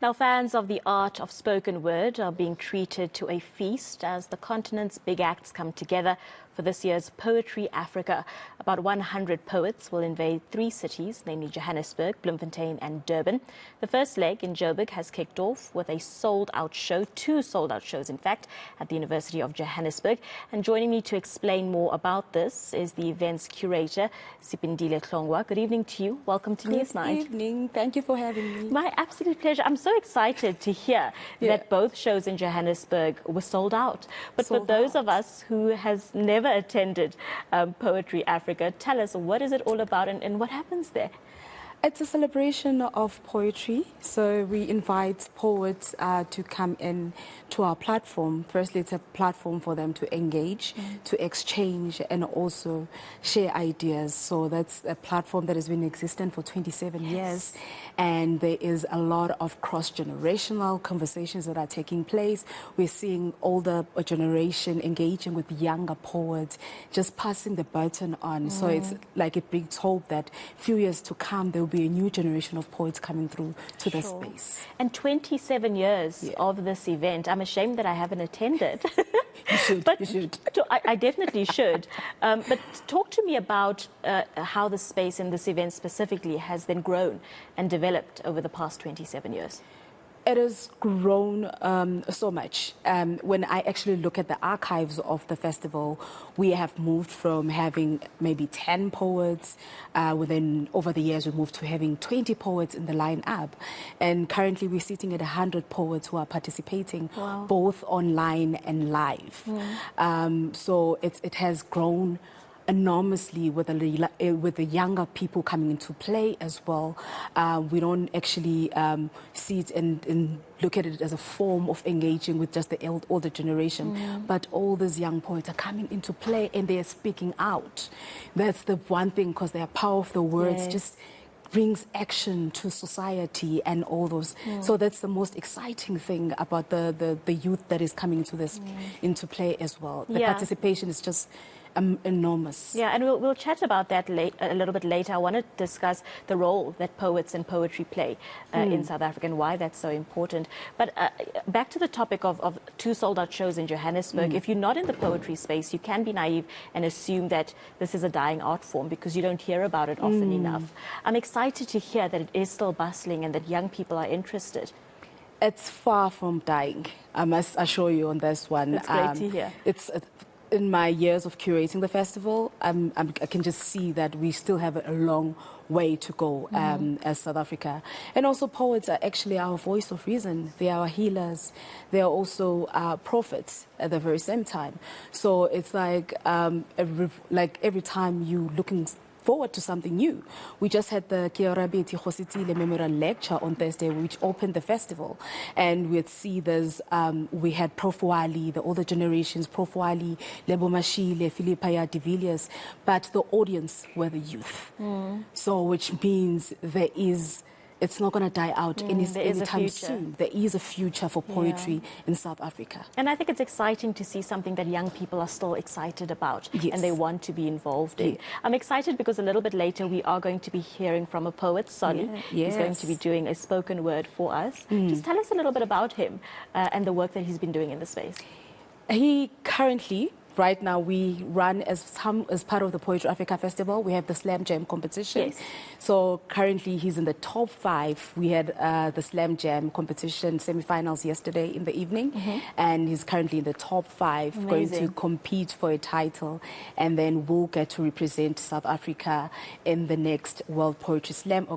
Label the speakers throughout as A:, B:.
A: Now, fans of the art of spoken word are being treated to a feast as the continent's big acts come together for this year's Poetry Africa. About 100 poets will invade 3 cities, namely Johannesburg, Bloemfontein and Durban. The first leg in Joburg has kicked off with a sold-out show, 2 sold-out shows in fact, at the University of Johannesburg. And joining me to explain more about this is the event's curator, Sipindile Tlongwa. Good evening to you. Welcome to News Night.
B: Good evening. Thank you for having me.
A: My absolute pleasure. I'm so excited to hear that both shows in Johannesburg were sold out. But for those of us who has never attended Poetry Africa, tell us, what is it all about and what happens there?
B: It's a celebration of poetry. So we invite poets to come in to our platform. Firstly, it's a platform for them to engage, to exchange, and also share ideas. So that's a platform that has been existent for 27 years. And there is a lot of cross-generational conversations that are taking place. We're seeing older generation engaging with younger poets, just passing the baton on. So it's like it brings hope that few years to come, there will be a new generation of poets coming through to the space.
A: And 27 years of this event. I'm ashamed that I haven't attended.
B: You should.
A: But
B: you should.
A: I definitely should. But talk to me about how the space in this event specifically has then grown and developed over the past 27 years.
B: It has grown so much. When I actually look at the archives of the festival, we have moved from having maybe 10 poets. Over the years, we moved to having 20 poets in the lineup. And currently, we're sitting at 100 poets who are participating, both online and live. So it has grown enormously with the younger people coming into play as well. We don't actually see it and look at it as a form of engaging with just the older generation, but all these young poets are coming into play and they are speaking out. That's the one thing, because their power of the words just brings action to society and all those. So that's the most exciting thing about the youth that is coming into this into play as well. The participation is just enormous.
A: Yeah, and we'll chat about that a little bit later. I want to discuss the role that poets and poetry play in South Africa and why that's so important. But back to the topic of 2 sold-out shows in Johannesburg. If you're not in the poetry space, you can be naive and assume that this is a dying art form because you don't hear about it often enough. I'm excited to hear that it is still bustling and that young people are interested.
B: It's far from dying, I must assure you on this one.
A: That's great to hear.
B: In my years of curating the festival, I can just see that we still have a long way to go as South Africa. And also poets are actually our voice of reason. They are our healers. They are also our prophets at the very same time. So it's like every time you looking forward to something new. We just had the Kiarabeti Khositile Memorial Lecture on Thursday, which opened the festival. And we'd see there's, we had Prof. Wali, the older generations, Prof. Wali, Lebo Mashile, Philippa de Villiers, but the audience were the youth. So which means it's not going to die out anytime soon. There is a future for poetry in South Africa.
A: And I think it's exciting to see something that young people are still excited about and they want to be involved in. I'm excited because a little bit later we are going to be hearing from a poet, Solly. He's going to be doing a spoken word for us. Just tell us a little bit about him and the work that he's been doing in the space.
B: He currently... Right now, we run as part of the Poetry Africa Festival. We have the Slam Jam competition. So currently, he's in the top 5. We had the Slam Jam competition semi-finals yesterday in the evening, and he's currently in the top 5, going to compete for a title, and then we'll get to represent South Africa in the next World Poetry Slam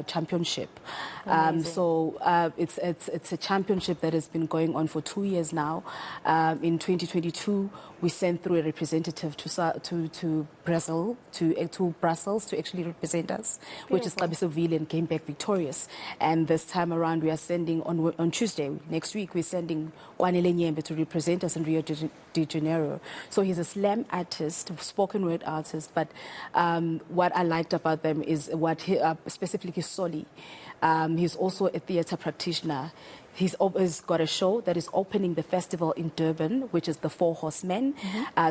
B: Championship. So it's a championship that has been going on for 2 years now. In 2022. We sent through a representative to Brussels to actually represent us, which is Kabisoville, and came back victorious. And this time around, we are sending on Tuesday next week. We're sending Kwanele Nyembe to represent us in Rio de Janeiro. So he's a slam artist, spoken word artist. But what I liked about them is what specifically Solly. He's also a theatre practitioner. He's got a show that is opening the festival in Durban, which is the Four Horsemen,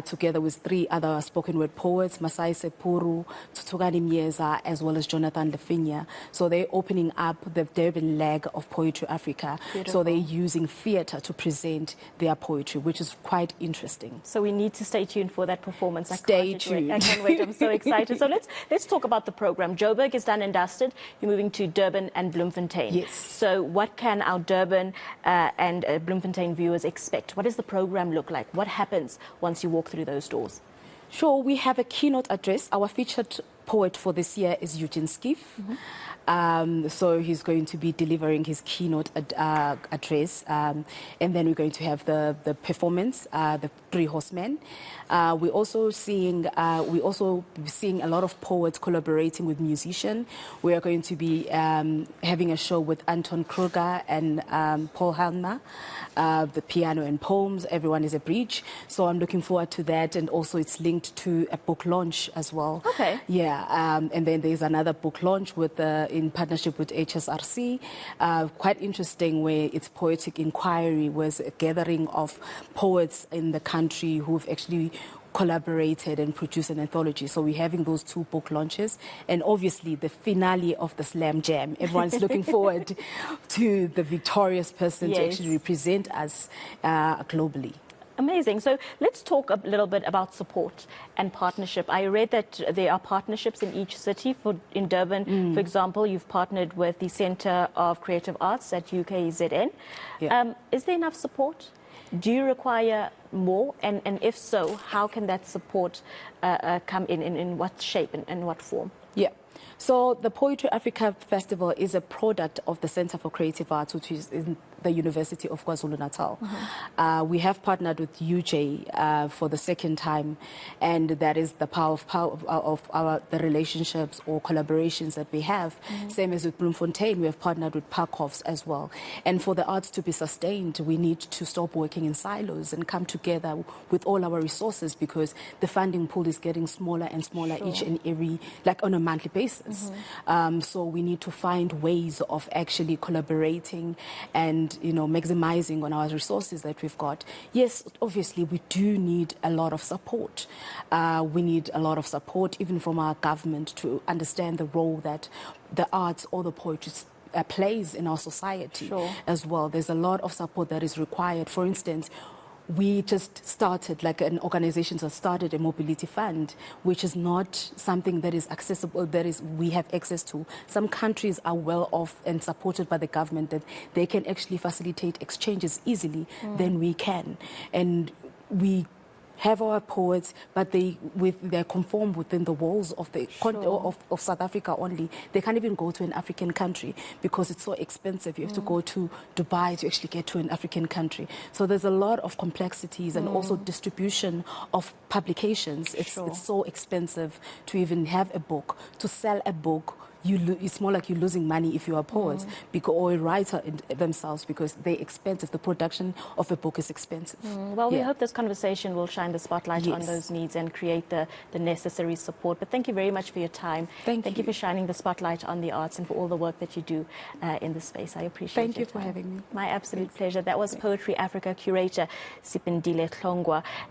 B: together with 3 other spoken word poets, Masai Sepuru, Tutugani Mieza, as well as Jonathan Lefinia. So they're opening up the Durban leg of Poetry Africa.
A: Beautiful.
B: So they're using theatre to present their poetry, which is quite interesting.
A: So we need to stay tuned for that performance.
B: Stay tuned.
A: I can't wait. I'm so excited. So let's talk about the program. Joburg is done and dusted. You're moving to Durban and Bloemfontein.
B: Yes.
A: So what can our Durban and Bloemfontein viewers expect? What does the program look like? What happens once you walk through those doors?
B: Sure, we have a keynote address. Our featured poet for this year is Eugene Skiff. So he's going to be delivering his keynote address, and then we're going to have the performance, the 3 horsemen. We're also seeing a lot of poets collaborating with musicians. We are going to be having a show with Anton Kruger and Paul Helmer, the piano and poems. Everyone is a bridge. So I'm looking forward to that, and also it's linked to a book launch as well.
A: Okay.
B: Yeah, and then there's another book launch with in partnership with HSRC. Quite interesting, where it's Poetic Inquiry, was a gathering of poets in the country who've actually collaborated and produced an anthology. So we're having those 2 book launches, and obviously the finale of the Slam Jam. Everyone's looking forward to the victorious person to actually represent us globally.
A: Amazing. So let's talk a little bit about support and partnership. I read that there are partnerships in each city. In Durban, for example, you've partnered with the Centre of Creative Arts at UKZN.
B: Yeah.
A: Is there enough support? Do you require more? And if so, how can that support come in what shape and what form?
B: Yeah. So the Poetry Africa Festival is a product of the Centre for Creative Arts, which is in the University of KwaZulu-Natal. We have partnered with UJ for the 2nd time, and that is the power of the relationships or collaborations that we have. Same as with Bloemfontein, we have partnered with Parkhoffs as well. And for the arts to be sustained, we need to stop working in silos and come together with all our resources, because the funding pool is getting smaller and smaller each and every, like on a monthly basis. So we need to find ways of actually collaborating and maximizing on our resources that we've got. Yes, obviously, we do need a lot of support. We need a lot of support even from our government to understand the role that the arts or the poetry plays in our society as well. There's a lot of support that is required. For instance, we just started, like an organization that started a mobility fund, which is not something that is accessible, we have access to. Some countries are well off and supported by the government that they can actually facilitate exchanges easily than we can. And we have our poets, but they're conformed within the walls of the of South Africa only. They can't even go to an African country because it's so expensive. You have to go to Dubai to actually get to an African country. So there's a lot of complexities, and also distribution of publications. It's so expensive to even have a book, to sell a book. It's more like you're losing money if you're a poet or a writer themselves, because they're expensive. The production of a book is expensive.
A: Well, we hope this conversation will shine the spotlight on those needs and create the necessary support. But thank you very much for your time.
B: Thank you
A: for shining the spotlight on the arts and for all the work that you do in this space. I appreciate it.
B: Thank you for having me.
A: My absolute pleasure. That was Poetry Africa curator Sipindile Hlongwa.